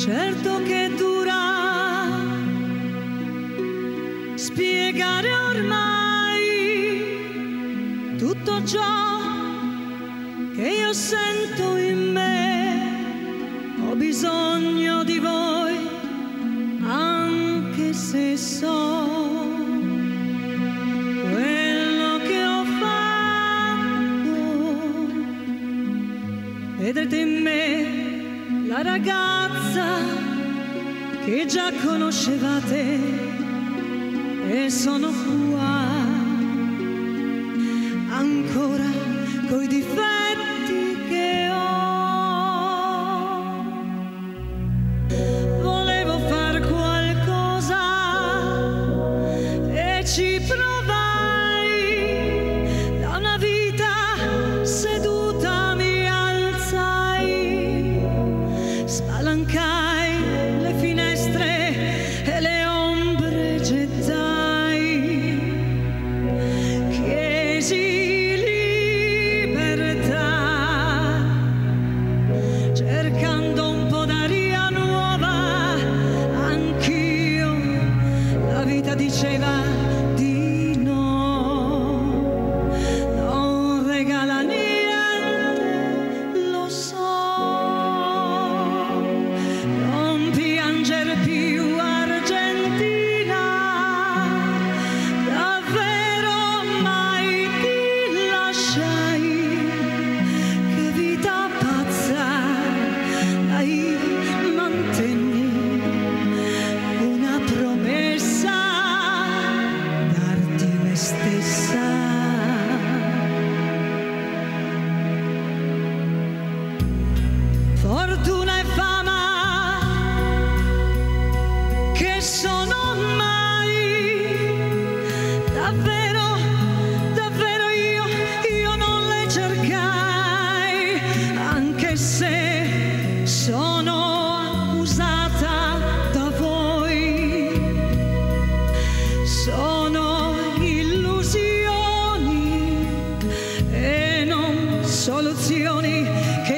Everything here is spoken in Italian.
certo che dura spiegare ormai tutto ciò che io sento in me. Ho bisogno di voi anche se so quello che ho fatto. Vedrete in me la ragazza che già conoscevate e sono qua ancora coi difetti che ho. Volevo far qualcosa e ci provai. Da una vita seduta mi alzai, spalancai le finestre e le ombre gettai, chiesi libertà, cercando un po' d'aria nuova. Anch'io, la vita diceva di no, non regala niente, lo so. Non pianger più, Argentina, davvero mai ti lasciai. Che vita pazza, dai, mantenni una promessa, darti me stessa. Fortuna e fama che sono mai, davvero, davvero io non le cercai, anche se sono accusata da voi. Sono illusioni e non soluzioni che